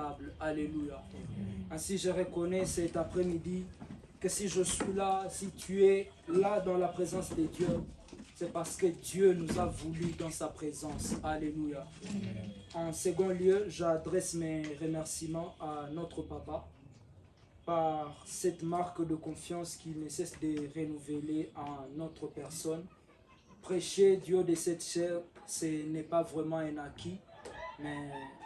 incomparable. Alléluia. Ainsi, je reconnais cet après-midi que si je suis là, si tu es là dans la présence de Dieu, c'est parce que Dieu nous a voulu dans sa présence. Alléluia. En second lieu, j'adresse mes remerciements à notre papa par cette marque de confiance qu'il ne cesse de renouveler en notre personne. Prêcher Dieu de cette chair, ce n'est pas vraiment un acquis, mais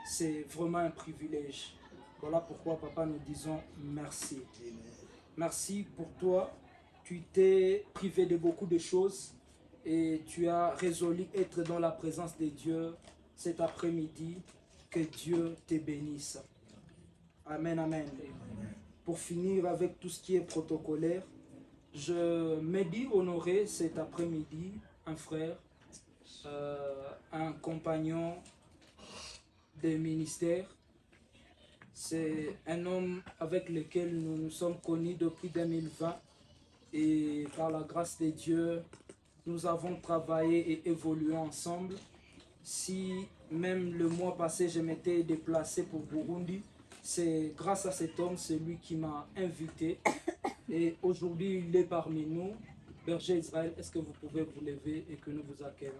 c'est vraiment un privilège. Voilà pourquoi, papa, nous disons merci. Merci pour toi. Tu t'es privé de beaucoup de choses et tu as résolu être dans la présence de Dieu cet après-midi. Que Dieu te bénisse. Amen, amen. Pour finir avec tout ce qui est protocolaire, je me dis honoré cet après-midi un frère, un compagnon des ministères. C'est un homme avec lequel nous nous sommes connus depuis 2020 et par la grâce de Dieu, nous avons travaillé et évolué ensemble. Si même le mois passé, je m'étais déplacé pour Burundi, c'est grâce à cet homme, c'est lui qui m'a invité. Et aujourd'hui, il est parmi nous. Berger Israël, est-ce que vous pouvez vous lever et que nous vous accueillons?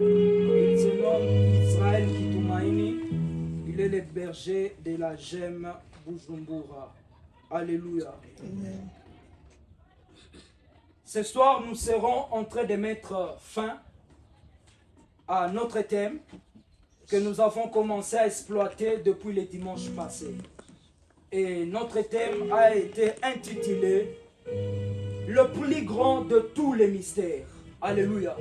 Il se nomme Israël Kitumaini. Il est le berger de la Gemme Bujumbura. Alléluia. Amen. Ce soir, nous serons en train de mettre fin à notre thème que nous avons commencé à exploiter depuis le dimanche passé. Et notre thème a été intitulé « Le plus grand de tous les mystères ». Alléluia.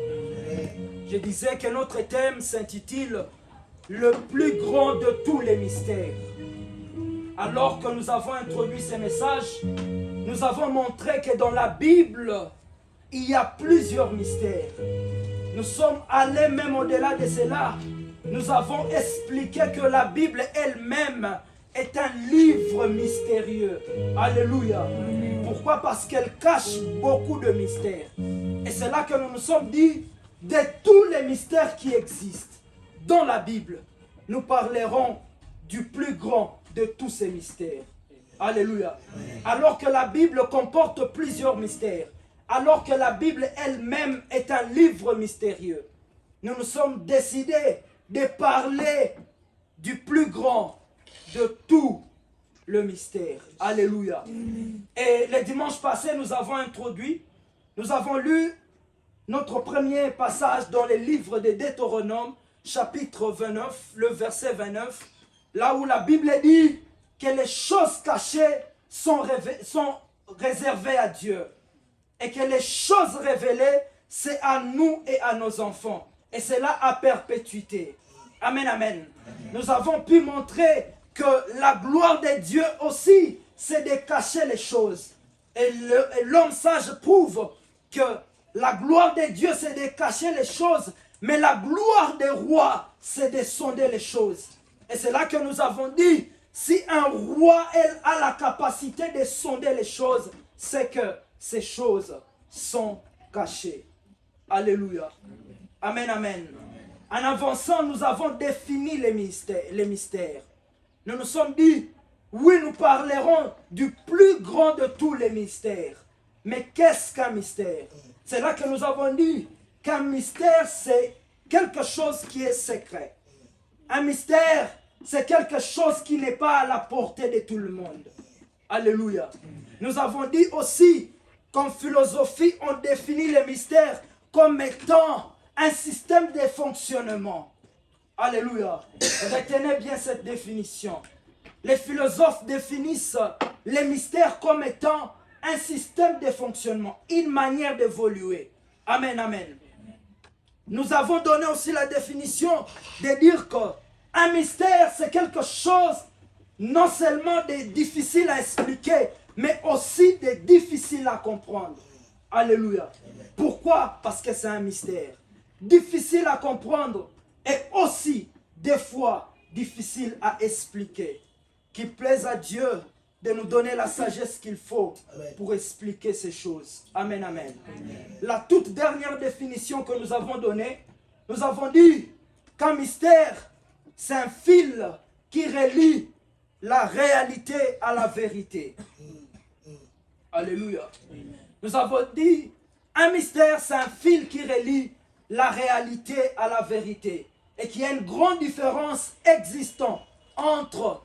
Je disais que notre thème s'intitule « Le plus grand de tous les mystères ». Alors que nous avons introduit ce message, nous avons montré que dans la Bible, il y a plusieurs mystères. Nous sommes allés même au-delà de cela. Nous avons expliqué que la Bible elle-même est un livre mystérieux. Alléluia. Pourquoi? Parce qu'elle cache beaucoup de mystères. Et c'est là que nous nous sommes dit, de tous les mystères qui existent dans la Bible, nous parlerons du plus grand de tous ces mystères. Alléluia. Alors que la Bible comporte plusieurs mystères, alors que la Bible elle-même est un livre mystérieux, nous nous sommes décidés de parler du plus grand de tout le mystère. Alléluia. Et le dimanche passé, nous avons lu notre premier passage dans le livre de Deutéronome, chapitre 29, le verset 29, là où la Bible dit que les choses cachées sont réservées à Dieu. Et que les choses révélées, c'est à nous et à nos enfants. Et c'est là à perpétuité. Amen, amen. Nous avons pu montrer que la gloire de Dieu aussi, c'est de cacher les choses. Et l'homme sage prouve que la gloire de Dieu, c'est de cacher les choses. Mais la gloire des rois, c'est de sonder les choses. Et c'est là que nous avons dit, si un roi a la capacité de sonder les choses, c'est que ces choses sont cachées. Alléluia. Amen, amen. En avançant, nous avons défini les mystères. Nous nous sommes dit, oui, nous parlerons du plus grand de tous les mystères. Mais qu'est-ce qu'un mystère? C'est là que nous avons dit qu'un mystère, c'est quelque chose qui est secret. Un mystère, c'est quelque chose qui n'est pas à la portée de tout le monde. Alléluia. Nous avons dit aussi qu'en philosophie, on définit les mystères comme étant un système de fonctionnement. Alléluia. Retenez bien cette définition. Les philosophes définissent les mystères comme étant un système de fonctionnement, une manière d'évoluer. Amen, amen. Nous avons donné aussi la définition de dire qu'un mystère, c'est quelque chose non seulement de difficile à expliquer, mais aussi de difficile à comprendre. Alléluia. Pourquoi? Parce que c'est un mystère. Difficile à comprendre et aussi, des fois, difficile à expliquer. Qu'il plaise à Dieu de nous donner la sagesse qu'il faut Amen. pour expliquer ces choses. Amen, amen. La toute dernière définition que nous avons donnée, nous avons dit qu'un mystère, c'est un fil qui relie la réalité à la vérité. Alléluia. Nous avons dit, un mystère, c'est un fil qui relie la réalité à la vérité. Et qu'il y a une grande différence existante entre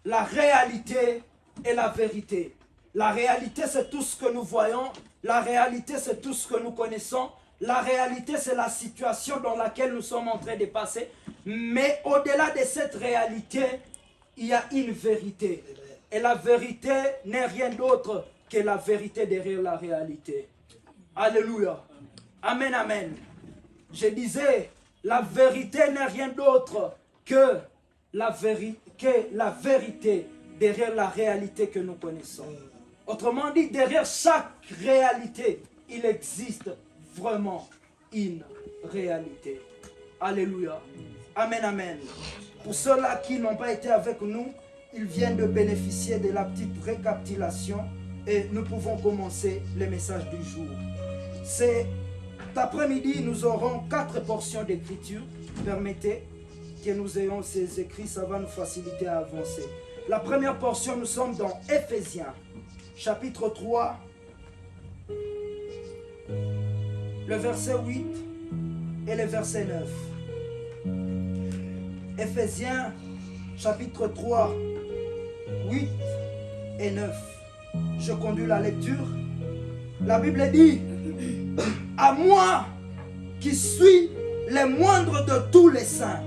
la réalité et la vérité. La réalité, c'est tout ce que nous voyons. La réalité, c'est tout ce que nous connaissons. La réalité, c'est la situation dans laquelle nous sommes en train de passer. Mais au-delà de cette réalité, il y a une vérité. Et la vérité n'est rien d'autre que la vérité derrière la réalité. Alléluia. Amen, amen. Je disais, la vérité n'est rien d'autre que la vérité derrière la réalité que nous connaissons. Autrement dit, derrière chaque réalité, il existe vraiment une réalité. Alléluia. Amen, amen. Pour ceux-là qui n'ont pas été avec nous, ils viennent de bénéficier de la petite récapitulation et nous pouvons commencer le message du jour. Cet après-midi, nous aurons 4 portions d'écriture. Permettez que nous ayons ces écrits, ça va nous faciliter à avancer. La première portion, nous sommes dans Éphésiens, chapitre 3, le verset 8 et le verset 9. Éphésiens, chapitre 3, 8 et 9. Je conduis la lecture. La Bible dit, à moi qui suis le moindre de tous les saints,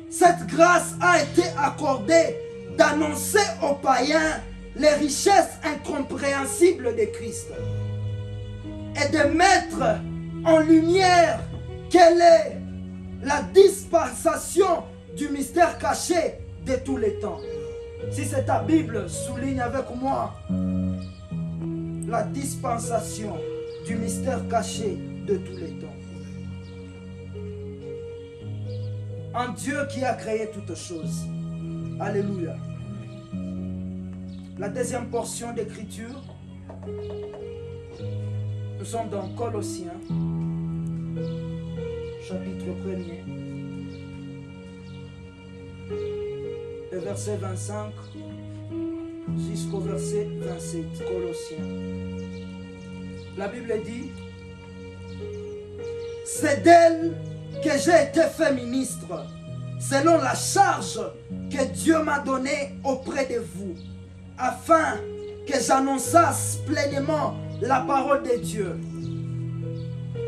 cette grâce a été accordée d'annoncer aux païens les richesses incompréhensibles de Christ et de mettre en lumière quelle est la dispensation du mystère caché de tous les temps. Si c'est ta Bible, souligne avec moi la dispensation du mystère caché de tous les temps. Un Dieu qui a créé toutes choses. Alléluia. La deuxième portion d'écriture, nous sommes dans Colossiens, chapitre 1er, le verset 25 jusqu'au verset 27, Colossiens. La Bible dit, c'est d'elle que j'ai été fait ministre, selon la charge que Dieu m'a donnée auprès de vous, afin que j'annonçasse pleinement la parole de Dieu,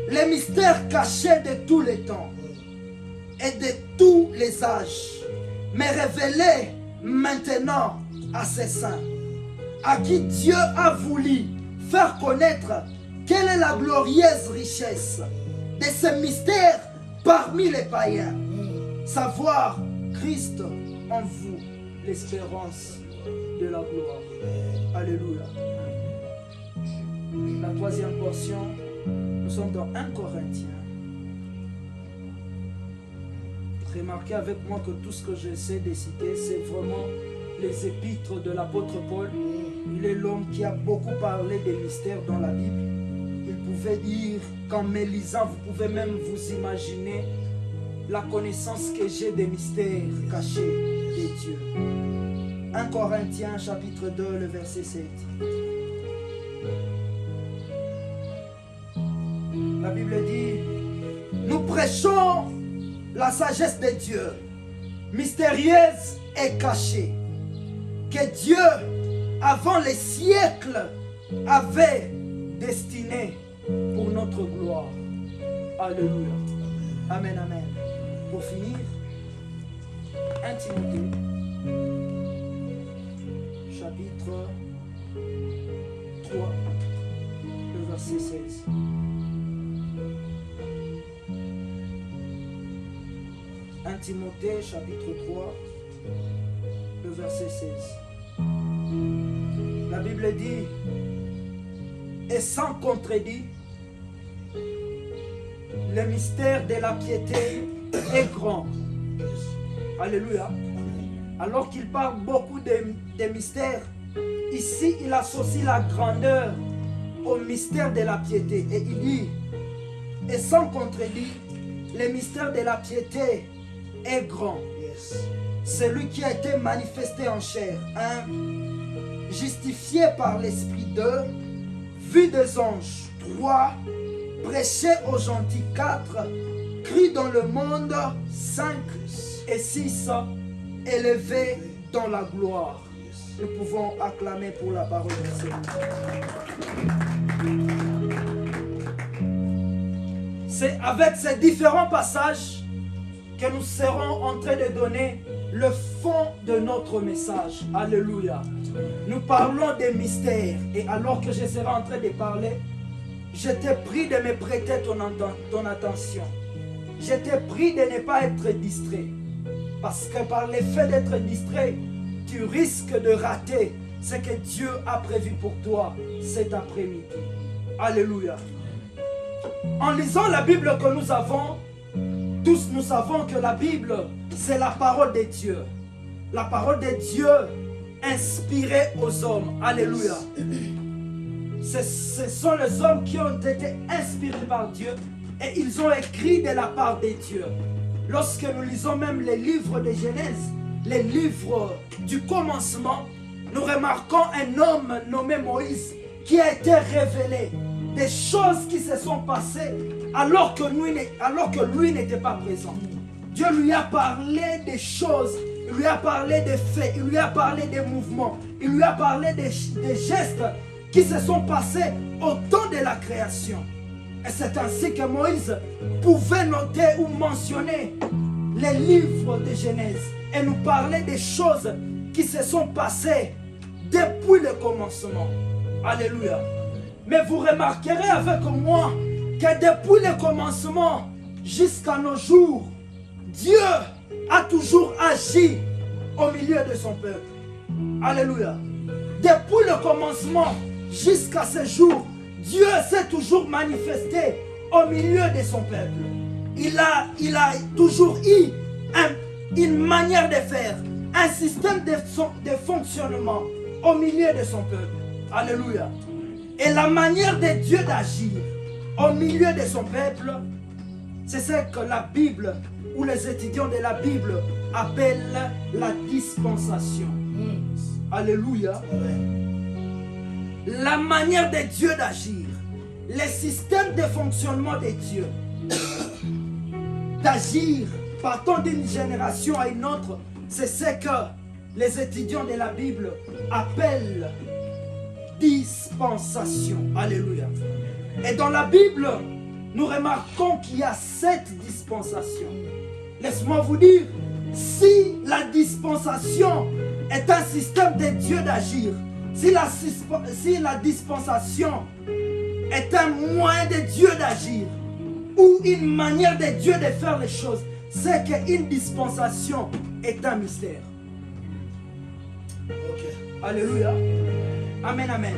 les mystères cachés de tous les temps et de tous les âges, mais révélés maintenant à ses saints, à qui Dieu a voulu faire connaître quelle est la glorieuse richesse de ce mystère parmi les païens, savoir Christ en vous, l'espérance de la gloire. Alléluia. La troisième portion, nous sommes dans 1 Corinthiens. Remarquez avec moi que tout ce que j'essaie de citer, c'est vraiment les épîtres de l'apôtre Paul. Il est l'homme qui a beaucoup parlé des mystères dans la Bible. Il pouvait dire qu'en me lisant, vous pouvez même vous imaginer la connaissance que j'ai des mystères cachés de Dieu. 1 Corinthiens chapitre 2, le verset 7. La Bible dit, nous prêchons la sagesse de Dieu, mystérieuse et cachée, que Dieu, avant les siècles, avait destinée pour notre gloire. Alléluia. Amen, amen. Pour finir, 1 Timothée, chapitre 3, le verset 16. 1 Timothée, chapitre 3, le verset 16. La Bible dit, et sans contredit, le mystère de la piété est grand. Alléluia. Alors qu'il parle beaucoup de mystères, Ici, il associe la grandeur au mystère de la piété. Et il dit, et sans contredit, le mystère de la piété est grand. Celui qui a été manifesté en chair, justifié par l'Esprit 2, vu des anges 3, prêché aux gentils 4, cru dans le monde 5 et 6, élevé dans la gloire. Nous pouvons acclamer pour la parole de Dieu. C'est avec ces différents passages que nous serons en train de donner le fond de notre message. Alléluia. Nous parlons des mystères. Et alors que je serai en train de parler, je t'ai prie de me prêter ton attention. Je t'ai prie de ne pas être distrait. Parce que par l'effet d'être distrait, tu risques de rater ce que Dieu a prévu pour toi cet après-midi. Alléluia. En lisant la Bible que nous avons, tous nous savons que la Bible, c'est la parole de Dieu. La parole de Dieu inspirée aux hommes. Alléluia. Ce sont les hommes qui ont été inspirés par Dieu et ils ont écrit de la part de Dieu. Lorsque nous lisons même les livres de Genèse, les livres du commencement, nous remarquons un homme nommé Moïse qui a été révélé des choses qui se sont passées alors que lui n'était pas présent. Dieu lui a parlé des choses, il lui a parlé des faits, il lui a parlé des mouvements, il lui a parlé des gestes qui se sont passés au temps de la création. Et c'est ainsi que Moïse pouvait noter ou mentionner les livres de Genèse et nous parler des choses qui se sont passées depuis le commencement. Alléluia. Mais vous remarquerez avec moi que depuis le commencement jusqu'à nos jours, Dieu a toujours agi au milieu de son peuple. Alléluia. Depuis le commencement jusqu'à ce jour, Dieu s'est toujours manifesté au milieu de son peuple. Il a toujours eu une manière de faire, un système de fonctionnement au milieu de son peuple. Alléluia. Et la manière de Dieu d'agir au milieu de son peuple, c'est ce que la Bible ou les étudiants de la Bible appellent la dispensation. Alléluia. La manière de Dieu d'agir, le système de fonctionnement de Dieu, d'agir partant d'une génération à une autre, c'est ce que les étudiants de la Bible appellent dispensation. Alléluia. Et dans la Bible, nous remarquons qu'il y a 7 dispensations. Laisse-moi vous dire, si la dispensation est un système de Dieu d'agir, si la dispensation est un moyen de Dieu d'agir, ou une manière de Dieu de faire les choses, c'est qu'une dispensation est un mystère. Alléluia. Amen, amen.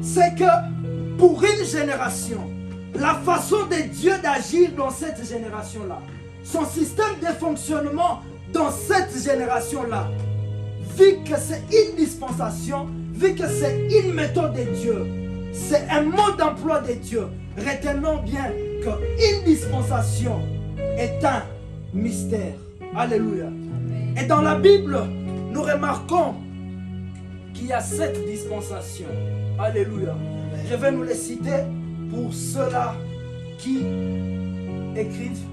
C'est que pour une génération, la façon de Dieu d'agir dans cette génération-là, son système de fonctionnement dans cette génération-là, vu que c'est une dispensation, vu que c'est une méthode de Dieu, c'est un mode d'emploi de Dieu, retenons bien qu'une dispensation est un mystère. Alléluia. Et dans la Bible, nous remarquons qu'il y a 7 dispensations. Alléluia. Je vais nous les citer pour ceux-là qui écrivent.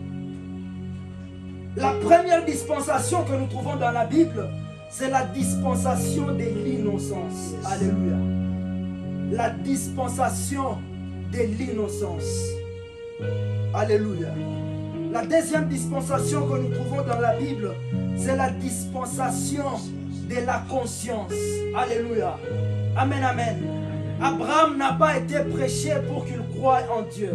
La première dispensation que nous trouvons dans la Bible, c'est la dispensation de l'innocence. Alléluia. La dispensation de l'innocence. Alléluia. La deuxième dispensation que nous trouvons dans la Bible, c'est la dispensation de la conscience. Alléluia. Amen, amen. Abraham n'a pas été prêché pour qu'il croie en Dieu.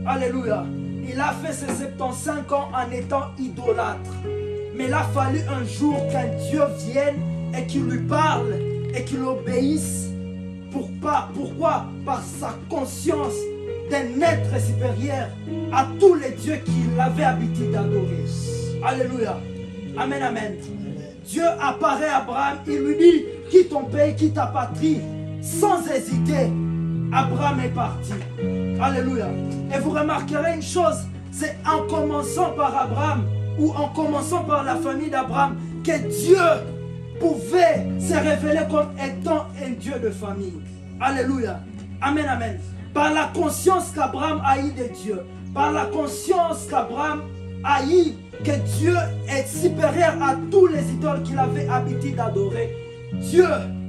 Alléluia. Il a fait ses 75 ans en étant idolâtre. Mais il a fallu un jour qu'un Dieu vienne et qu'il lui parle et qu'il obéisse. Pourquoi? Par sa conscience d'un être supérieur à tous les dieux qu'il avait habitué d'adorer. Alléluia. Amen, amen. Dieu apparaît à Abraham, il lui dit, quitte ton pays, quitte ta patrie. Sans hésiter, Abraham est parti. Alléluia. Et vous remarquerez une chose, c'est en commençant par Abraham, ou en commençant par la famille d'Abraham, que Dieu pouvait se révéler comme étant un Dieu de famille. Alléluia. Amen, amen. Par la conscience qu'Abraham a eu de Dieu, par la conscience qu'Abraham a eu que Dieu est supérieur à tous les idoles qu'il avait l'habitude d'adorer, Dieu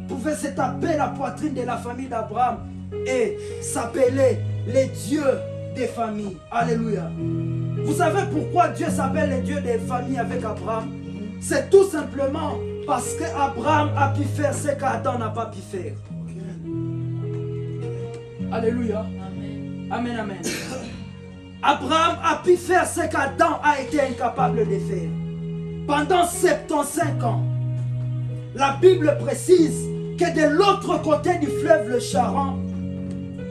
pouvait se taper la poitrine de la famille d'Abraham et s'appeler les dieux des familles. Alléluia. Vous savez pourquoi Dieu s'appelle les dieux des familles avec Abraham? C'est tout simplement parce qu'Abraham a pu faire ce qu'Adam n'a pas pu faire. Alléluia. Amen, amen. Abraham a pu faire ce qu'Adam a été incapable de faire. Pendant 75 ans, la Bible précise que de l'autre côté du fleuve le Charon,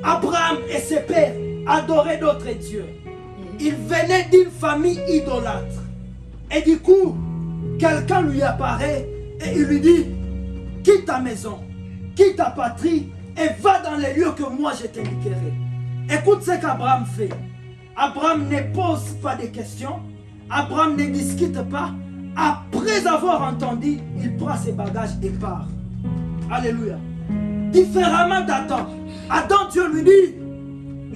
Abraham et ses pères adoraient d'autres dieux. Ils venaient d'une famille idolâtre. Et du coup, quelqu'un lui apparaît et il lui dit, quitte ta maison, quitte ta patrie et va dans les lieux que moi je t'indiquerai. Écoute ce qu'Abraham fait. Abraham ne pose pas de questions. Abraham ne discute pas. Après avoir entendu, il prend ses bagages et part. Alléluia. Différemment d'Adam. Adam, Dieu lui dit,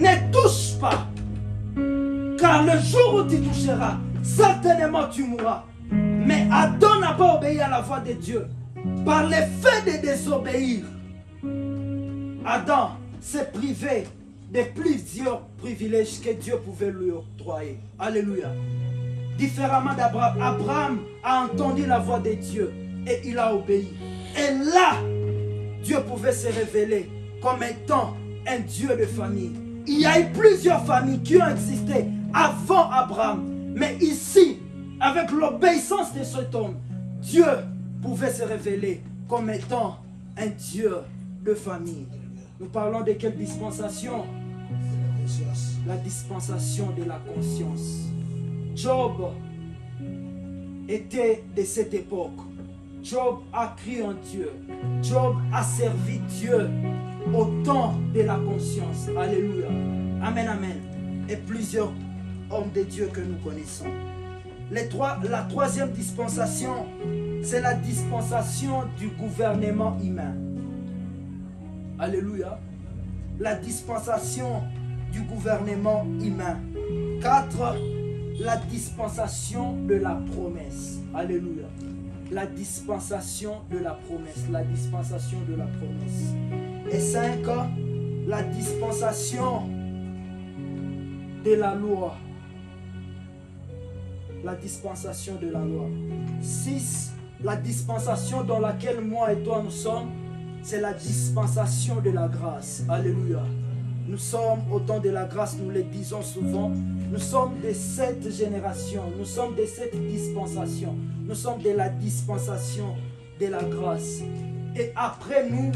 ne touche pas. Car le jour où tu toucheras, certainement tu mourras. Mais Adam n'a pas obéi à la voix de Dieu. Par le fait de désobéir, Adam s'est privé de plusieurs privilèges que Dieu pouvait lui octroyer. Alléluia. Différemment d'Abraham, Abraham a entendu la voix de Dieu et il a obéi. Et là, Dieu pouvait se révéler comme étant un Dieu de famille. Il y a eu plusieurs familles qui ont existé avant Abraham. Mais ici, avec l'obéissance de cet homme, Dieu pouvait se révéler comme étant un Dieu de famille. Nous parlons de quelle dispensation? La dispensation de la conscience. Job était de cette époque. Job a crié en Dieu. Job a servi Dieu au temps de la conscience. Alléluia. Amen, amen. Et plusieurs hommes de Dieu que nous connaissons. La troisième dispensation, c'est la dispensation du gouvernement humain. Alléluia. La dispensation du gouvernement humain. 4. La dispensation de la promesse. Alléluia. La dispensation de la promesse. La dispensation de la promesse. Et 5. La dispensation de la loi. La dispensation de la loi. 6. La dispensation dans laquelle moi et toi nous sommes, c'est la dispensation de la grâce. Alléluia. Nous sommes au temps de la grâce, nous le disons souvent. Nous sommes de cette génération, nous sommes de cette dispensation. Nous sommes de la dispensation de la grâce. Et après nous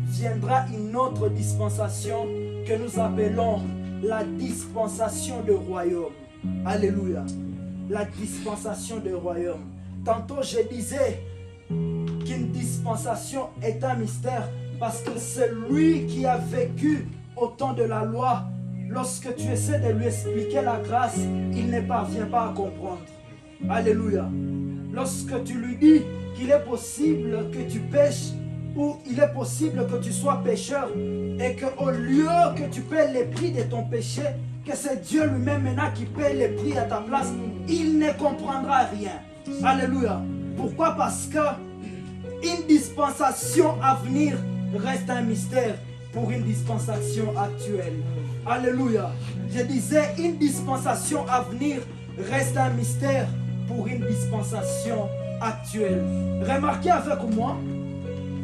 viendra une autre dispensation que nous appelons la dispensation du royaume. Alléluia. La dispensation du royaume. Tantôt je disais qu'une dispensation est un mystère parce que celui qui a vécu au temps de la loi, lorsque tu essaies de lui expliquer la grâce, il ne parvient pas à comprendre. Alléluia. Lorsque tu lui dis qu'il est possible que tu pêches ou il est possible que tu sois pécheur et qu'au lieu que tu paies les prix de ton péché, que c'est Dieu lui-même maintenant qui paie les prix à ta place, il ne comprendra rien. Alléluia. Pourquoi? Parce que une dispensation à venir reste un mystère pour une dispensation actuelle. Alléluia. Je disais, une dispensation à venir reste un mystère pour une dispensation actuelle. Remarquez avec moi,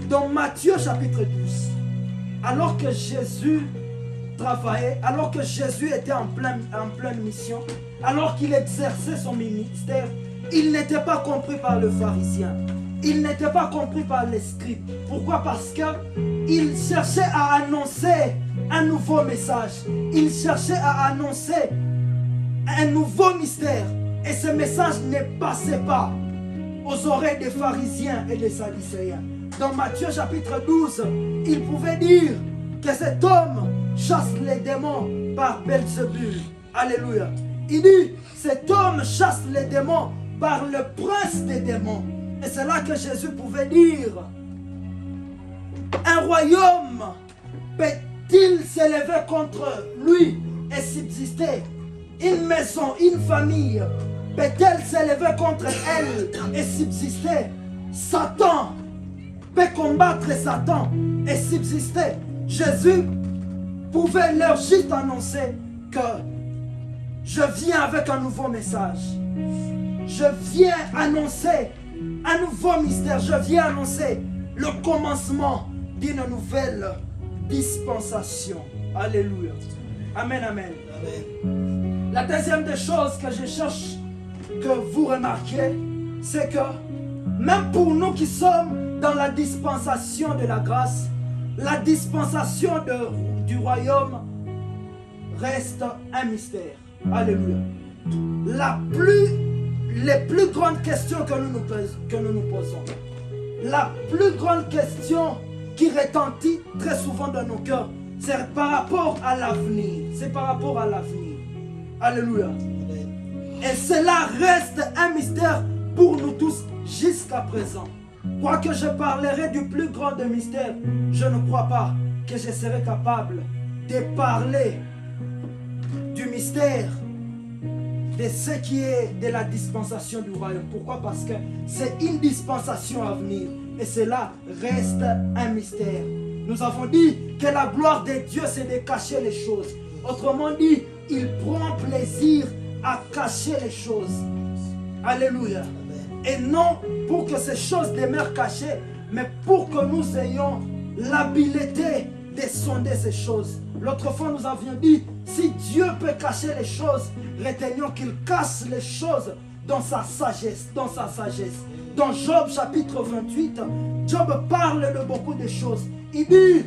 dans Matthieu chapitre 12, alors que Jésus travaillait, alors que Jésus était en pleine mission, alors qu'il exerçait son ministère, il n'était pas compris par le pharisien. Il n'était pas compris par les scribes. Pourquoi? Parce qu'il cherchait à annoncer un nouveau message. Il cherchait à annoncer un nouveau mystère. Et ce message ne passait pas aux oreilles des pharisiens et des sadducéens. dans Matthieu chapitre 12, il pouvait dire que cet homme chasse les démons par Belzébul. Alléluia. Il dit, cet homme chasse les démons par le prince des démons. Et c'est là que Jésus pouvait dire, un royaume peut-il s'élever contre lui et subsister? Une maison, une famille peut-elle s'élever contre elle et subsister? Satan peut combattre Satan et subsister. Jésus pouvait leur juste annoncer que je viens avec un nouveau message. Je viens annoncer un nouveau mystère. Je viens annoncer le commencement d'une nouvelle dispensation. Alléluia. Amen, amen. Amen. La deuxième des choses que je cherche que vous remarquiez, c'est que même pour nous qui sommes dans la dispensation de la grâce, la dispensation du royaume reste un mystère. Alléluia. Les plus grandes questions que nous nous posons, la plus grande question qui retentit très souvent dans nos cœurs, c'est par rapport à l'avenir. C'est par rapport à l'avenir. Alléluia. Et cela reste un mystère pour nous tous jusqu'à présent. Quoique je parlerai du plus grand des mystères, je ne crois pas que je serai capable de parler du mystère de ce qui est de la dispensation du royaume. Pourquoi? Parce que c'est une dispensation à venir et cela reste un mystère. Nous avons dit que la gloire de Dieu, c'est de cacher les choses. Autrement dit, il prend plaisir à cacher les choses. Alléluia. Et non pour que ces choses demeurent cachées, mais pour que nous ayons l'habileté de sonder ces choses. L'autre fois, nous avions dit, si Dieu peut cacher les choses, retenons qu'il cache les choses dans sa sagesse, dans sa sagesse. Dans Job chapitre 28, Job parle de beaucoup de choses. Il dit,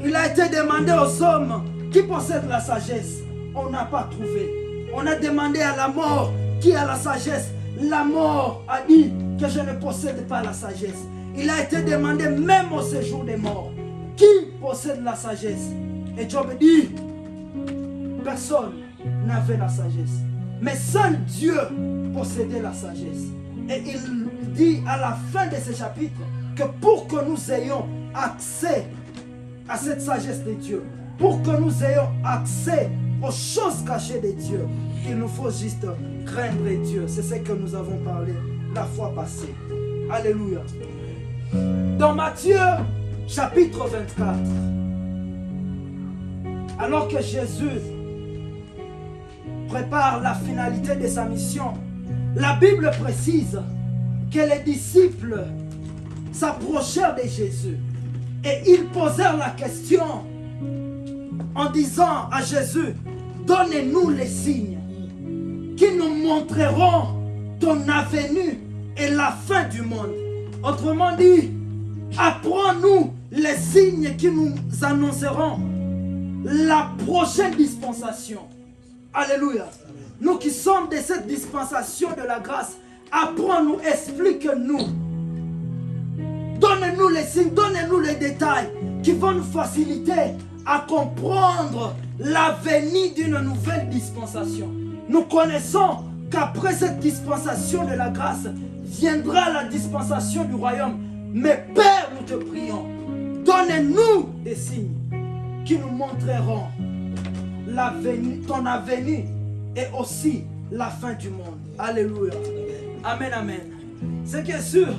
il a été demandé aux hommes qui possèdent la sagesse. On n'a pas trouvé. On a demandé à la mort qui a la sagesse. La mort a dit que je ne possède pas la sagesse. Il a été demandé même au séjour des morts. Qui possède la sagesse? Et Job dit, personne n'avait la sagesse. Mais seul Dieu possédait la sagesse. Et il dit à la fin de ce chapitre que pour que nous ayons accès à cette sagesse de Dieu, pour que nous ayons accès aux choses cachées de Dieu, il nous faut juste craindre Dieu. C'est ce que nous avons parlé la fois passée. Alléluia. Dans Matthieu chapitre 24, alors que Jésus prépare la finalité de sa mission, la Bible précise que les disciples s'approchèrent de Jésus et ils posèrent la question en disant à Jésus, donnez-nous les signes qui nous montreront ton avenue et la fin du monde. Autrement dit, apprends-nous les signes qui nous annonceront la prochaine dispensation. Alléluia. Nous qui sommes de cette dispensation de la grâce, apprends-nous, explique-nous. Donne-nous les signes, donne-nous les détails qui vont nous faciliter à comprendre la venue d'une nouvelle dispensation. Nous connaissons qu'après cette dispensation de la grâce, viendra la dispensation du royaume. Mais Père, nous te prions, donne-nous des signes qui nous montreront ton avenir et aussi la fin du monde. Alléluia. Amen, amen. Ce qui est sûr,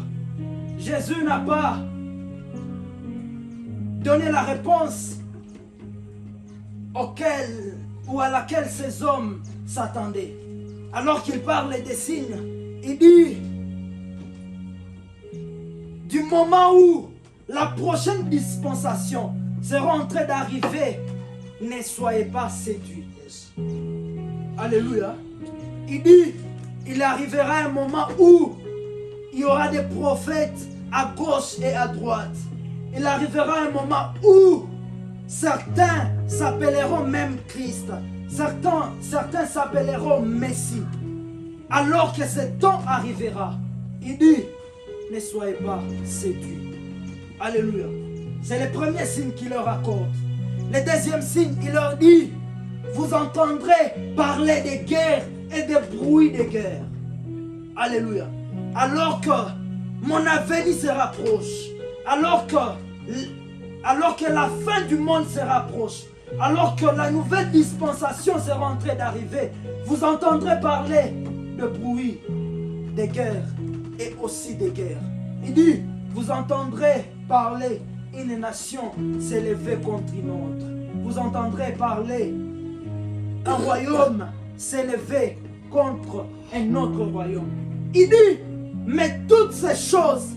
Jésus n'a pas donné la réponse à laquelle ces hommes s'attendaient. Alors qu'il parle des signes, il dit, du moment où la prochaine dispensation sera en train d'arriver, ne soyez pas séduits. Alléluia. Il dit, il arrivera un moment où il y aura des prophètes à gauche et à droite. Il arrivera un moment où certains s'appelleront même Christ. Certains s'appelleront Messie. Alors que ce temps arrivera, il dit, ne soyez pas séduits. Alléluia. C'est le premier signe qu'il leur accorde. Le deuxième signe, il leur dit, vous entendrez parler de guerre et de bruits de guerre. Alléluia. Alors que mon avenir se rapproche, alors que la fin du monde se rapproche, alors que la nouvelle dispensation sera en train d'arriver, vous entendrez parler de bruit, de guerre et aussi de guerre. Il dit, vous entendrez parler une nation s'élever contre une autre. Vous entendrez parler un royaume s'élever contre un autre royaume. Il dit, mais toutes ces choses,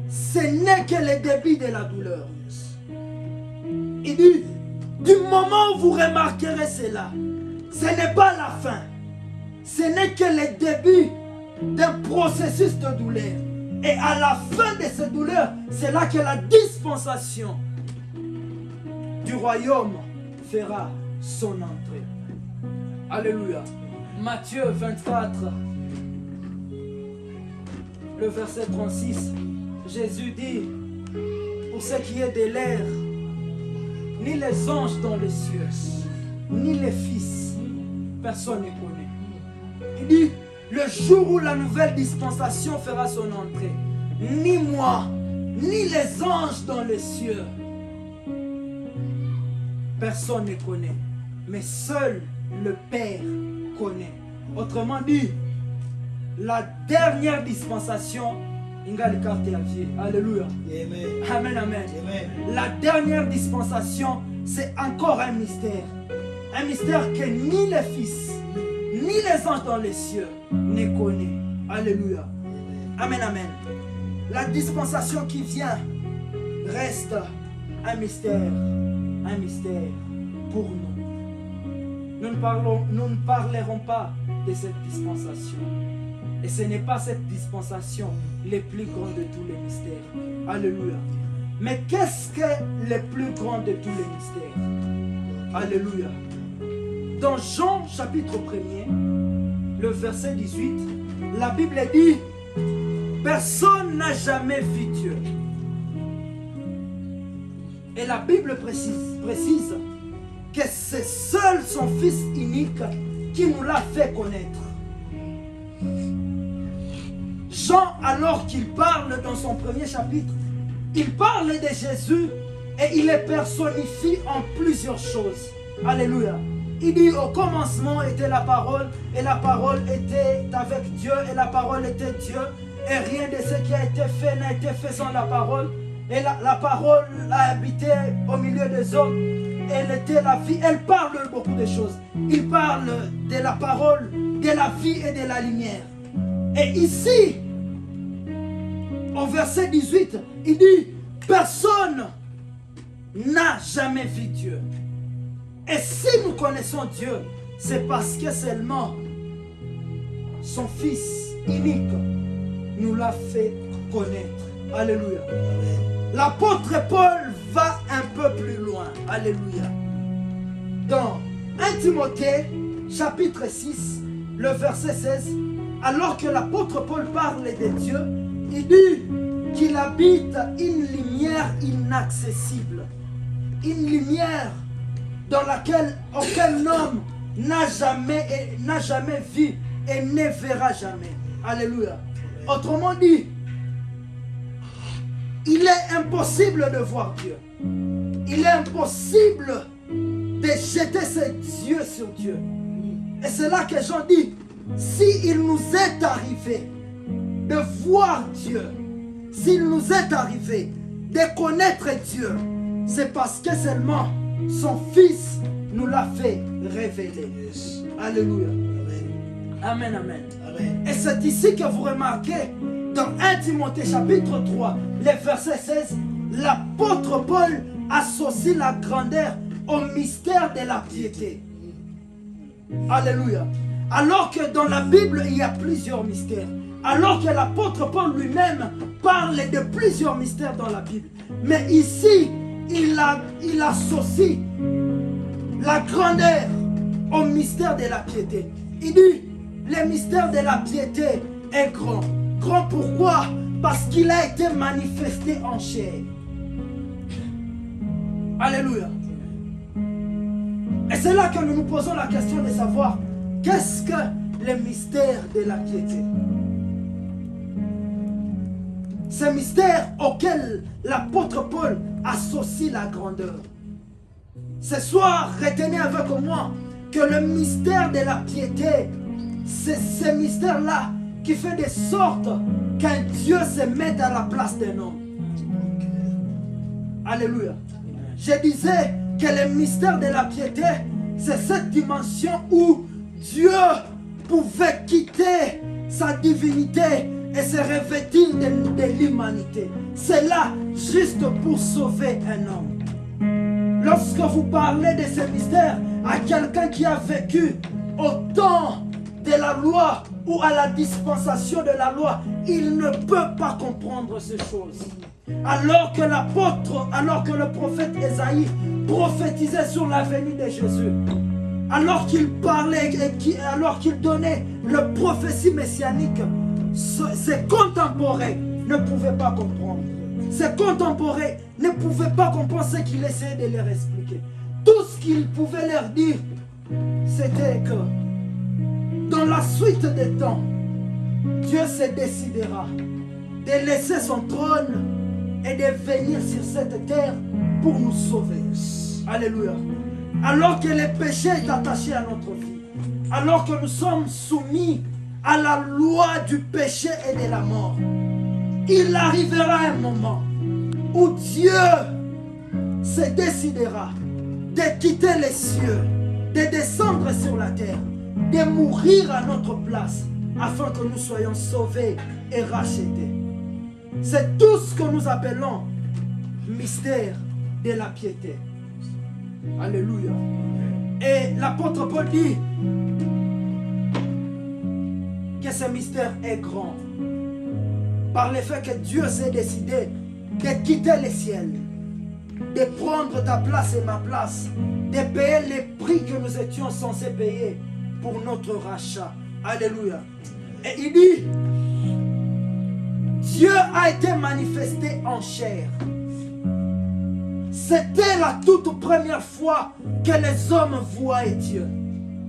ce n'est que le début de la douleur. Il dit, du moment où vous remarquerez cela, ce n'est pas la fin. Ce n'est que le début d'un processus de douleur. Et à la fin de cette douleur, c'est là que la dispensation du royaume fera son entrée. Alléluia. Matthieu 24, le verset 36, Jésus dit, pour ce qui est de l'air, ni les anges dans les cieux, ni les fils, personne ne connaît. Il dit, le jour où la nouvelle dispensation fera son entrée, ni moi, ni les anges dans les cieux, personne ne connaît, mais seul le Père connaît. Autrement dit, la dernière dispensation, alléluia. Amen, amen. La dernière dispensation, c'est encore un mystère. Un mystère que ni les fils, ni les anges dans les cieux ne connaissent. Alléluia. Amen, amen. La dispensation qui vient reste un mystère pour nous. Nous ne parlerons pas de cette dispensation. Et ce n'est pas cette dispensation le plus grand de tous les mystères. Alléluia. Mais qu'est-ce que le plus grand de tous les mystères? Alléluia. Dans Jean chapitre 1er, le verset 18, la Bible dit, personne n'a jamais vu Dieu. Et la Bible précise que c'est seul son Fils unique qui nous l'a fait connaître. Jean, alors qu'il parle dans son premier chapitre, il parle de Jésus et il le personnifie en plusieurs choses. Alléluia. Il dit, au commencement était la parole, et la parole était avec Dieu, et la parole était Dieu, et rien de ce qui a été fait n'a été fait sans la parole. Et la parole a habité au milieu des hommes, elle était la vie. Elle parle de beaucoup de choses. Il parle de la parole, de la vie et de la lumière. Et ici, au verset 18, il dit, personne n'a jamais vu Dieu. Et si nous connaissons Dieu, c'est parce que seulement son Fils unique nous l'a fait connaître. Alléluia. L'apôtre Paul va un peu plus loin. Alléluia. Dans 1 Timothée, chapitre 6, le verset 16, alors que l'apôtre Paul parle de Dieu, il dit qu'il habite une lumière inaccessible. Une lumière dans laquelle aucun homme n'a jamais vu et ne verra jamais. Alléluia. Autrement dit, il est impossible de voir Dieu. Il est impossible de jeter ses yeux sur Dieu. Et c'est là que Jean dit, s'il nous est arrivé de voir Dieu, s'il nous est arrivé de connaître Dieu, c'est parce que seulement son Fils nous l'a fait révéler. Alléluia. Amen, amen. Et c'est ici que vous remarquez, dans 1 Timothée chapitre 3, le verset 16, l'apôtre Paul associe la grandeur au mystère de la piété. Alléluia. Alors que dans la Bible, il y a plusieurs mystères. Alors que l'apôtre Paul lui-même parle de plusieurs mystères dans la Bible. Mais ici, il associe la grandeur au mystère de la piété. Il dit, le mystère de la piété est grand. Grand pourquoi? Parce qu'il a été manifesté en chair. Alléluia. Et c'est là que nous nous posons la question de savoir qu'est-ce que le mystère de la piété. Ce mystère auquel l'apôtre Paul associe la grandeur. Ce soir, retenez avec moi que le mystère de la piété, c'est ce mystère-là qui fait de sorte qu'un Dieu se mette à la place d'un homme. Alléluia. Je disais que le mystère de la piété, c'est cette dimension où Dieu pouvait quitter sa divinité et se revêtir de l'humanité. C'est là juste pour sauver un homme. Lorsque vous parlez de ce mystère à quelqu'un qui a vécu au temps de la loi ou à la dispensation de la loi, il ne peut pas comprendre ces choses. Alors que l'apôtre, alors que le prophète Ésaïe prophétisait sur la venue de Jésus, alors qu'il parlait, alors qu'il donnait le prophétie messianique, ses contemporains ne pouvaient pas comprendre. Ses contemporains ne pouvaient pas comprendre ce qu'il essayait de leur expliquer. Tout ce qu'il pouvait leur dire, c'était que dans la suite des temps, Dieu se décidera de laisser son trône et de venir sur cette terre pour nous sauver. Alléluia. Alors que le péché est attaché à notre vie, alors que nous sommes soumis à la loi du péché et de la mort, il arrivera un moment où Dieu se décidera de quitter les cieux, de descendre sur la terre, de mourir à notre place, afin que nous soyons sauvés et rachetés. C'est tout ce que nous appelons mystère de la piété. Alléluia. Et l'apôtre Paul dit que ce mystère est grand par le fait que Dieu s'est décidé de quitter les ciels, de prendre ta place et ma place, de payer les prix que nous étions censés payer pour notre rachat. Alléluia. Et il dit, Dieu a été manifesté en chair. C'était la toute première fois que les hommes voyaient Dieu.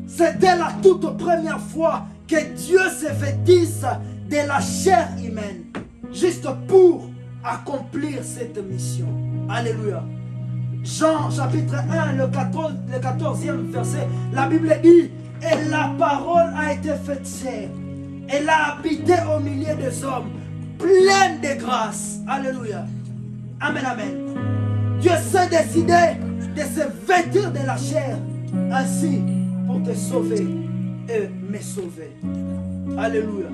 C'était la toute première fois que Dieu se vêtisse de la chair humaine, juste pour accomplir cette mission. Alléluia. Jean chapitre 1, le 14e verset, la Bible dit, et la parole a été faite chair. Elle a habité au milieu des hommes, pleine de grâce. Alléluia. Amen, amen. Dieu s'est décidé de se vêtir de la chair, ainsi pour te sauver et me sauver. Alléluia.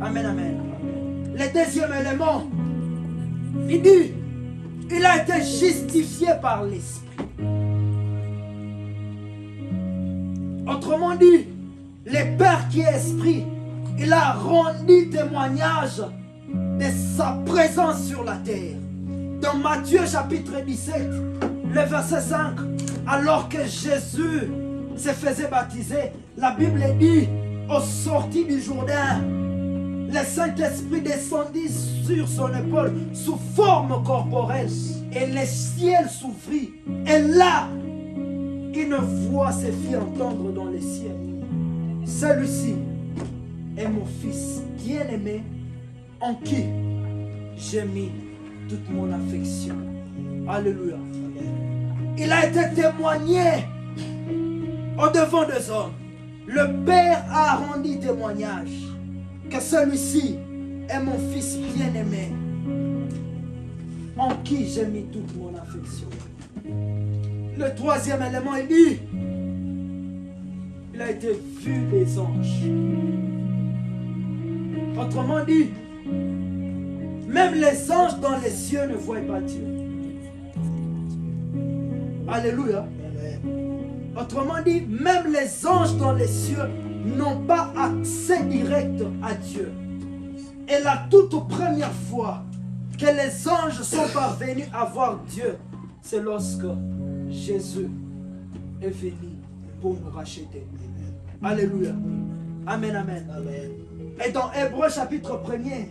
Amen, amen. Le deuxième élément, il dit, il a été justifié par l'Esprit. Autrement dit, le Père qui est Esprit, il a rendu témoignage de sa présence sur la terre. Dans Matthieu chapitre 17, le verset 5, alors que Jésus se faisait baptiser, la Bible dit, au sorti du Jourdain, le Saint-Esprit descendit sur son épaule sous forme corporelle et le ciel s'ouvrit. Et là, une voix se fit entendre dans le ciel. Celui-ci est mon fils bien-aimé en qui j'ai mis toute mon affection. Alléluia. Il a été témoigné au devant des hommes. Le Père a rendu témoignage que celui-ci est mon fils bien-aimé en qui j'ai mis toute mon affection. Le troisième élément, il dit, il a été vu des anges. Autrement dit, même les anges dans les cieux ne voient pas Dieu. Alléluia. Autrement dit, même les anges dans les cieux n'ont pas accès direct à Dieu. Et la toute première fois que les anges sont parvenus à voir Dieu, c'est lorsque Jésus est venu pour nous racheter. Alléluia. Amen, amen. Et dans Hébreux chapitre 1er,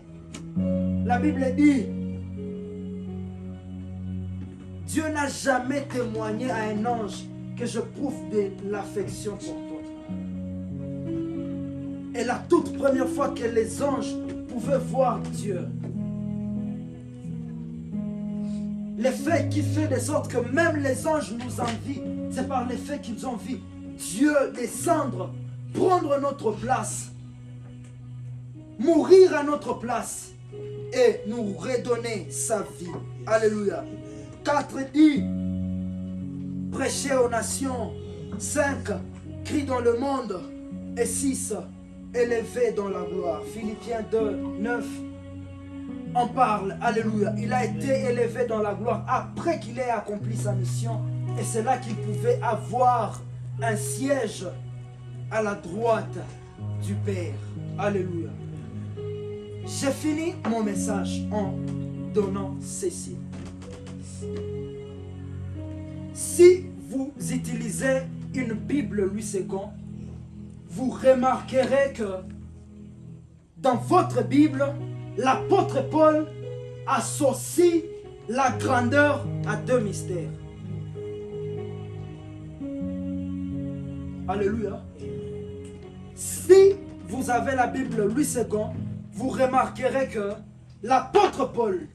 La Bible dit, Dieu n'a jamais témoigné à un ange que je prouve de l'affection pour toi. Et la toute première fois que les anges pouvaient voir Dieu, l'effet qui fait de sorte que même les anges nous envient, c'est par l'effet qu'ils ont vu Dieu descendre, prendre notre place, mourir à notre place et nous redonner sa vie. Alléluia. 4 dit, prêcher aux nations. 5, crie dans le monde. Et 6, élevé dans la gloire. Philippiens 2, 9, on parle, alléluia. Il a été élevé dans la gloire après qu'il ait accompli sa mission. Et c'est là qu'il pouvait avoir un siège à la droite du Père. Alléluia. J'ai fini mon message en donnant ceci. Si vous utilisez une Bible Louis II, vous remarquerez que dans votre Bible, l'apôtre Paul associe la grandeur à 2 mystères. Alléluia. Si vous avez la Bible Louis II, vous remarquerez que l'apôtre Paul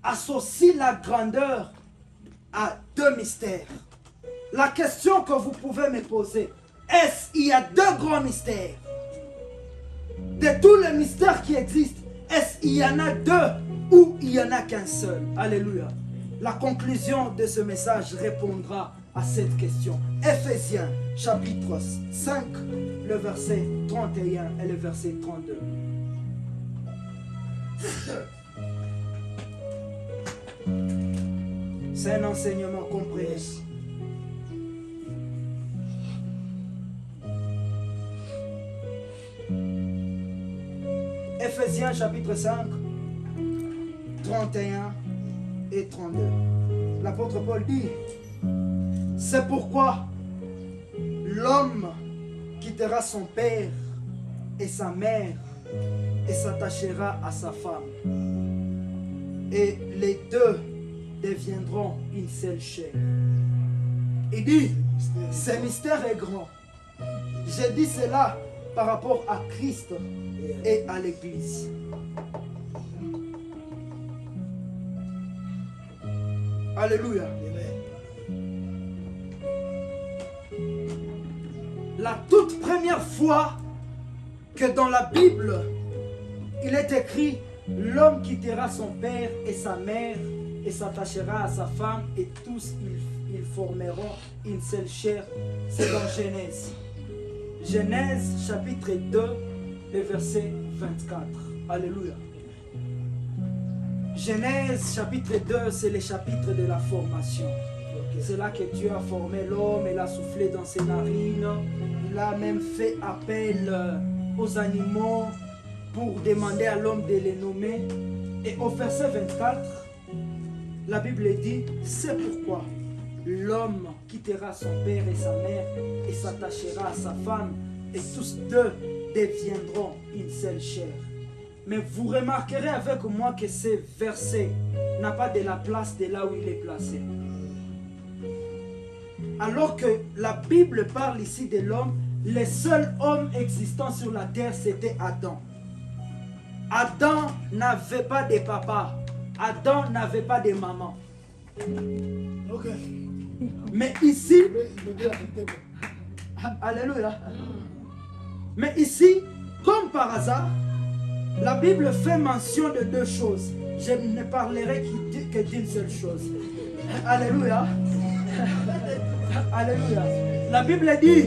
associe la grandeur à 2 mystères. La question que vous pouvez me poser, est-ce qu'il y a 2 grands mystères? De tous les mystères qui existent, est-ce qu'il y en a 2 ou il n'y en a qu'un seul? Alléluia. La conclusion de ce message répondra à cette question. Ephésiens chapitre 5, le verset 31 et le verset 32. C'est un enseignement compréhensible. Ephésiens chapitre 5, 31 et 32. L'apôtre Paul dit, c'est pourquoi l'homme quittera son père et sa mère et s'attachera à sa femme. Et les deux deviendront une seule chair. Il dit, ce mystère est grand. J'ai dit cela par rapport à Christ et à l'Église. Alléluia. La toute première fois que dans la Bible, il est écrit, l'homme quittera son père et sa mère et s'attachera à sa femme et tous ils formeront une seule chair. C'est dans Genèse. Genèse chapitre 2, le verset 24. Alléluia. Genèse chapitre 2, c'est le chapitre de la formation. C'est là que Dieu a formé l'homme, il a soufflé dans ses narines, il a même fait appel aux animaux pour demander à l'homme de les nommer. Et au verset 24, la Bible dit, c'est pourquoi l'homme quittera son père et sa mère et s'attachera à sa femme et tous deux deviendront une seule chair. Mais vous remarquerez avec moi que ce verset n'a pas de la place de là où il est placé. Alors que la Bible parle ici de l'homme, le seul homme existant sur la terre, c'était Adam. Adam n'avait pas de papa. Adam n'avait pas de maman. Ok. Mais ici, alléluia. Mais ici, comme par hasard, la Bible fait mention de 2 choses. Je ne parlerai que d'une seule chose. Alléluia. Alléluia. La Bible dit,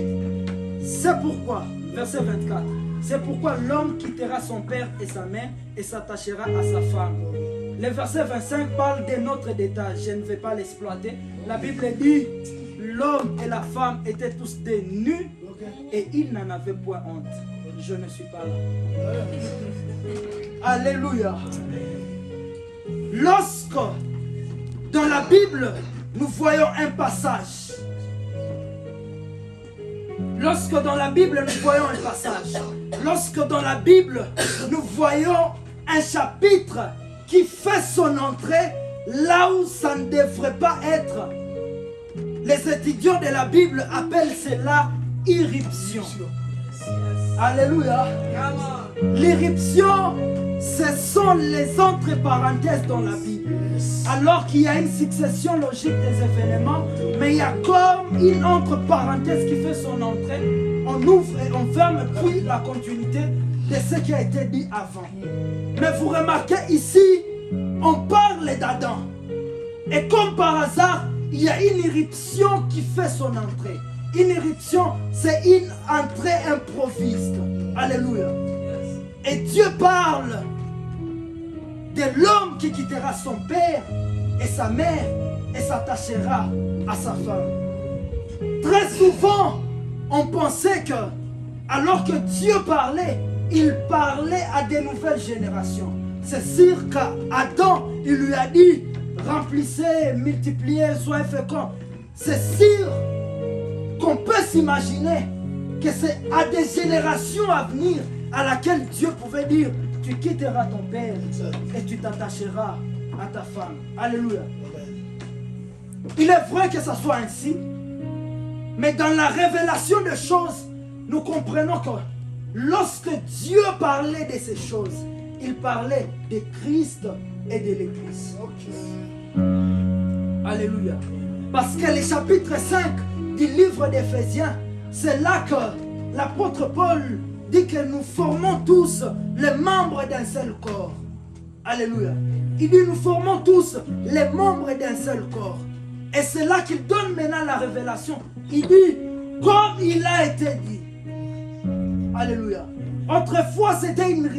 c'est pourquoi, verset 24, c'est pourquoi l'homme quittera son père et sa mère et s'attachera à sa femme. Le verset 25 parle d'un autre détail, je ne vais pas l'exploiter. La Bible dit, l'homme et la femme étaient tous des nus et ils n'en avaient point honte. Je ne suis pas là. Alléluia. Lorsque dans la Bible, nous voyons un passage. Lorsque dans la Bible, nous voyons un passage. Lorsque dans la Bible, nous voyons un chapitre qui fait son entrée là où ça ne devrait pas être. Les étudiants de la Bible appellent cela irruption. Alléluia. L'irruption, ce sont les entre-parenthèses dans la Bible. Alors qu'il y a une succession logique des événements, mais il y a comme une entre-parenthèse qui fait son entrée. On ouvre et on ferme, puis la continuité de ce qui a été dit avant. Mais vous remarquez ici, on parle d'Adam. Et comme par hasard, il y a une irruption qui fait son entrée. Une irruption, c'est une entrée improviste. Alléluia. Et Dieu parle de l'homme qui quittera son père et sa mère et s'attachera à sa femme. Très souvent, on pensait que, alors que Dieu parlait, il parlait à des nouvelles générations. C'est sûr qu'Adam, il lui a dit, remplissez, multipliez, soyez féconds. C'est sûr qu'on peut s'imaginer que c'est à des générations à venir à laquelle Dieu pouvait dire, tu quitteras ton père et tu t'attacheras à ta femme. Alléluia. Il est vrai que ça soit ainsi, mais dans la révélation des choses, nous comprenons que lorsque Dieu parlait de ces choses, il parlait de Christ et de l'Église. Alléluia. Parce que le chapitre 5 du livre d'Éphésiens, c'est là que l'apôtre Paul dit que nous formons tous les membres d'un seul corps. Alléluia. Il dit nous formons tous les membres d'un seul corps. Et c'est là qu'il donne maintenant la révélation. Il dit comme il a été dit. Alléluia. Autrefois c'était une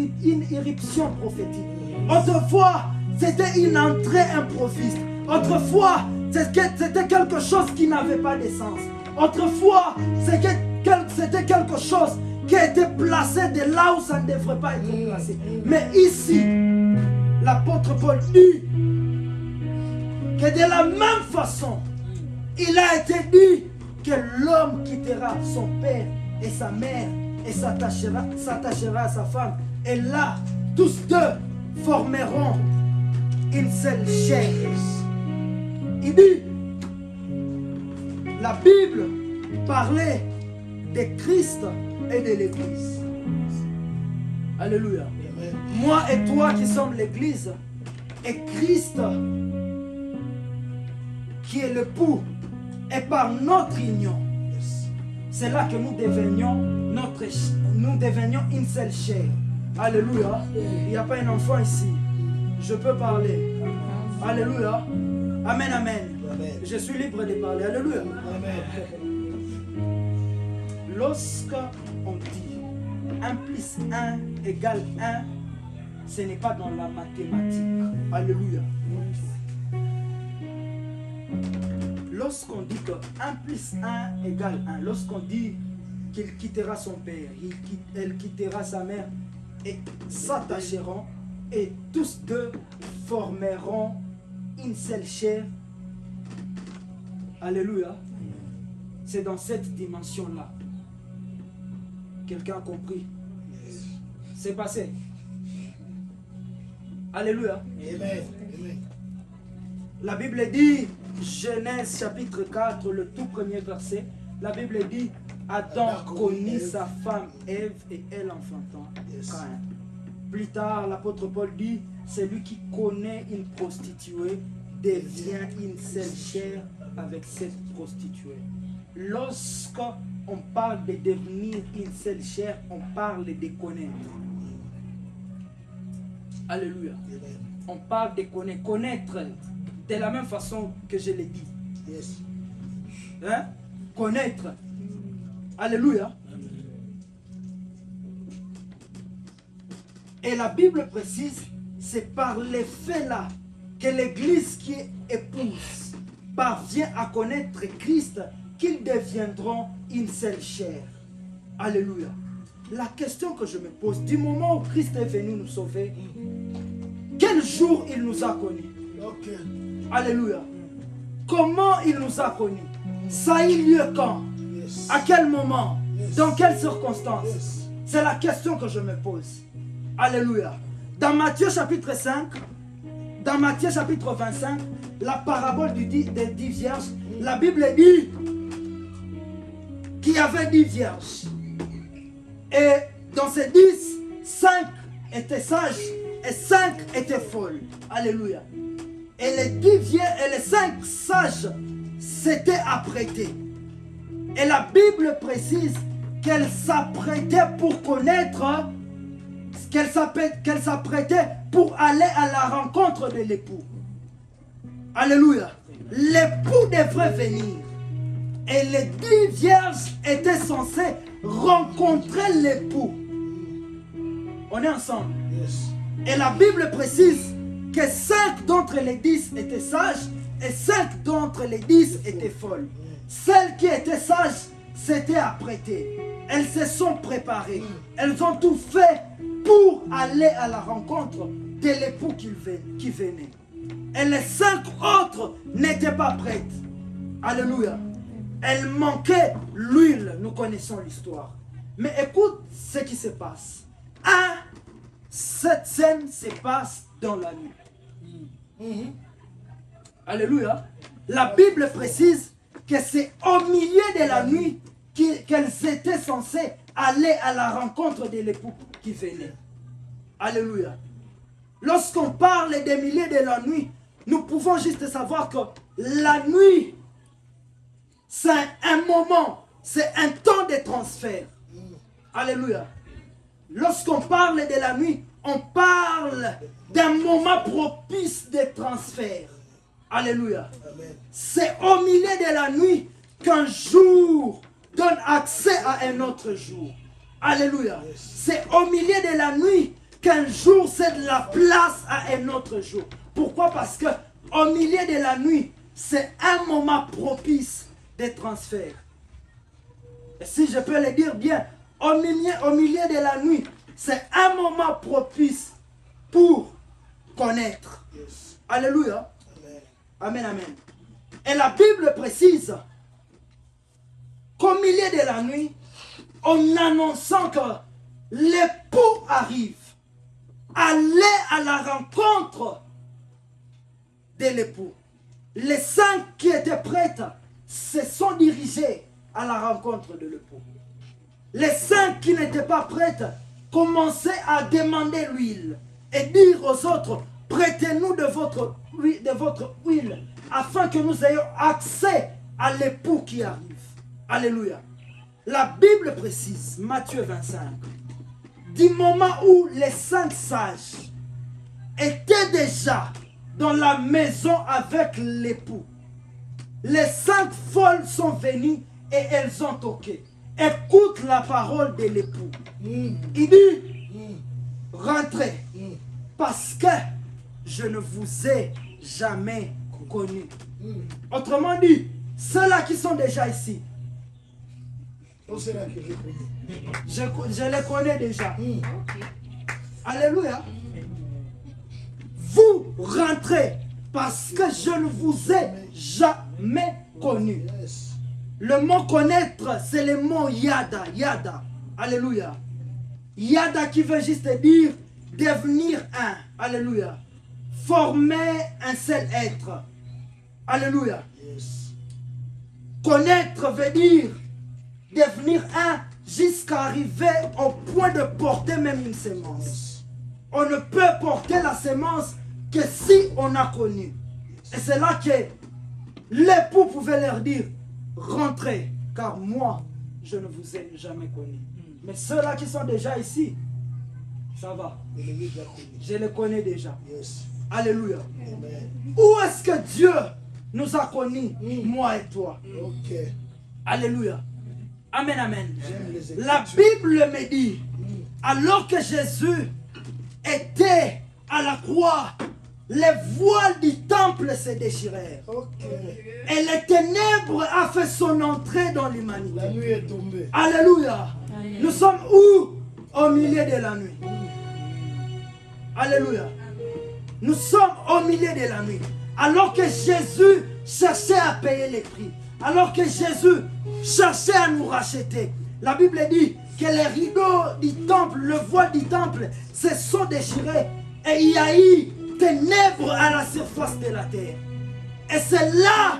irruption prophétique. Autrefois c'était une entrée improviste. Autrefois c'était quelque chose qui n'avait pas de sens. Autrefois c'était quelque chose qui a été placé de là où ça ne devrait pas être placé. Mais ici, l'apôtre Paul dit que de la même façon, il a été dit que l'homme quittera son père et sa mère et s'attachera à sa femme. Et là, tous deux formeront une seule chair. Il dit, la Bible parlait de Christ et de l'Église. Alléluia. Amen. Moi et toi qui sommes l'Église, et Christ qui est l'époux, et par notre union, c'est là que nous devenions une seule chair. Alléluia. Il n'y a pas un enfant ici. Je peux parler. Alléluia. Amen, amen. Je suis libre de parler. Alléluia. Lorsqu'on dit 1 plus 1 égale 1, ce n'est pas dans la mathématique. Alléluia. Lorsqu'on dit que 1 plus 1 égale 1, lorsqu'on dit qu'il quittera son père, elle quittera sa mère et s'attacheront et tous deux formeront une seule chair. Alléluia. C'est dans cette dimension-là. Quelqu'un a compris? C'est passé. Alléluia. Amen. La Bible dit, Genèse chapitre 4, le tout premier verset, la Bible dit, Adam connut sa femme Ève et elle enfantant Caïn. Plus tard, l'apôtre Paul dit, celui qui connaît une prostituée devient une seule chair avec cette prostituée. Lorsqu'on parle de devenir une seule chair, on parle de connaître. Alléluia. On parle de connaître. Connaître de la même façon que je l'ai dit. Hein? Connaître. Alléluia. Et la Bible précise, c'est par les faits là que l'Église qui est épouse parvient à connaître Christ, qu'ils deviendront une seule chair. Alléluia. La question que je me pose, du moment où Christ est venu nous sauver, quel jour il nous a connus? Alléluia. Comment il nous a connus? Ça a eu lieu quand? À quel moment? Dans quelles circonstances? C'est la question que je me pose. Alléluia. Dans Matthieu chapitre 5, dans Matthieu chapitre 25, la parabole des 10 vierges, la Bible dit qu'il y avait 10 vierges. Et dans ces 10, 5 étaient sages et 5 étaient folles. Alléluia. Et les 10 vierges et les 5 sages s'étaient apprêtés. Et la Bible précise qu'elles s'apprêtaient pour connaître, qu'elles s'apprêtaient pour aller à la rencontre de l'époux. Alléluia. L'époux devrait venir. Et les 10 vierges étaient censées rencontrer l'époux. On est ensemble. Et la Bible précise que 5 d'entre les 10 étaient sages et 5 d'entre les 10 étaient folles. Celles qui étaient sages s'étaient apprêtées. Elles se sont préparées. Elles ont tout fait pour aller à la rencontre de l'époux qui venait. Et les 5 autres n'étaient pas prêtes. Alléluia. Elles manquaient l'huile. Nous connaissons l'histoire. Mais écoute ce qui se passe. Cette scène se passe dans la nuit. Alléluia. La Bible précise que c'est au milieu de la nuit qu'elles étaient censées aller à la rencontre de l'époux qui venait. Alléluia. Lorsqu'on parle des milieux de la nuit, nous pouvons juste savoir que la nuit, c'est un moment, c'est un temps de transfert. Alléluia. Lorsqu'on parle de la nuit, on parle d'un moment propice de transfert. Alléluia. C'est au milieu de la nuit qu'un jour donne accès à un autre jour. Alléluia. C'est au milieu de la nuit qu'un jour cède la place à un autre jour. Pourquoi? Parce que au milieu de la nuit, c'est un moment propice de transfert. Et si je peux le dire bien, au milieu de la nuit, c'est un moment propice pour connaître. Alléluia. Amen, amen. Et la Bible précise qu'au milieu de la nuit, en annonçant que l'époux arrive, aller à la rencontre de l'époux. Les 5 qui étaient prêtes se sont dirigés à la rencontre de l'époux. Les 5 qui n'étaient pas prêtes commençaient à demander l'huile et dire aux autres, prêtez-nous de votre huile afin que nous ayons accès à l'époux qui arrive. Alléluia. La Bible précise, Matthieu 25, du moment où les 5 sages étaient déjà dans la maison avec l'époux, les 5 folles sont venues et elles ont toqué. Écoute la parole de l'époux. Il dit, rentrez, parce que je ne vous ai jamais connu. Autrement dit, ceux-là qui sont déjà ici, je les connais déjà. Alléluia. Vous rentrez parce que je ne vous ai jamais connu. Le mot connaître, c'est le mot yada. Yada. Alléluia. Yada qui veut juste dire devenir un. Alléluia. Former un seul être. Alléluia. Connaître veut dire devenir un jusqu'à arriver au point de porter même une sémence. On ne peut porter la sémence que si on a connu. Et c'est là que l'époux pouvait leur dire, rentrez, car moi, je ne vous ai jamais connu. Mais ceux-là qui sont déjà ici, ça va. Je les connais déjà. Alléluia. Où est-ce que Dieu nous a connus, moi et toi? Alléluia. Amen, amen. La Bible me dit, alors que Jésus était à la croix, les voiles du temple se déchirèrent. Et les ténèbres a fait son entrée dans l'humanité. La nuit est tombée. Alléluia. Nous sommes où? Au milieu de la nuit. Alléluia. Nous sommes au milieu de la nuit. Alors que Jésus cherchait à payer les prix. Alors que Jésus cherchait à nous racheter. La Bible dit que les rideaux du temple, le voile du temple, se sont déchirés. Et il y a eu ténèbres à la surface de la terre. Et c'est là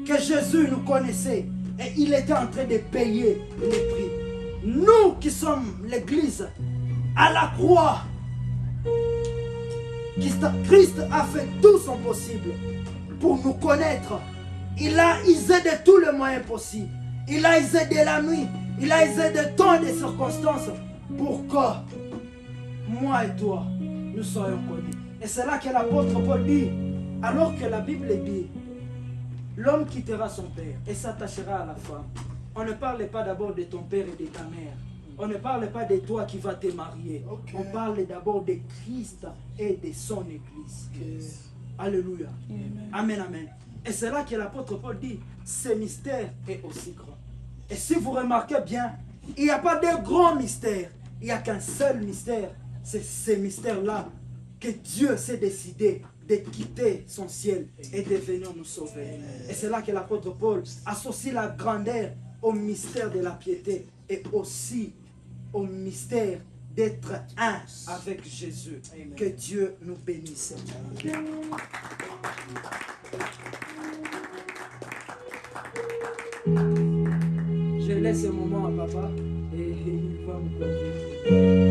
que Jésus nous connaissait. Et il était en train de payer le prix. Nous qui sommes l'Église, à la croix, Christ a fait tout son possible pour nous connaître. Il a usé de tous les moyens possibles. Il a usé de la nuit. Il a usé de tant de circonstances pour que moi et toi, nous soyons connus. Et c'est là que l'apôtre Paul dit, alors que la Bible dit, l'homme quittera son père et s'attachera à la femme. On ne parle pas d'abord de ton père et de ta mère. On ne parle pas de toi qui vas te marier. Okay. On parle d'abord de Christ et de son Église. Yes. Alléluia. Amen. Amen, amen. Et c'est là que l'apôtre Paul dit, ce mystère est aussi grand. Et si vous remarquez bien, il n'y a pas de grand mystère. Il n'y a qu'un seul mystère. C'est ce mystère-là que Dieu s'est décidé de quitter son ciel et de venir nous sauver. Et c'est là que l'apôtre Paul associe la grandeur au mystère de la piété et aussi au mystère d'être un avec Jésus. Amen. Que Dieu nous bénisse. Je laisse ce moment à papa et il va me conduire.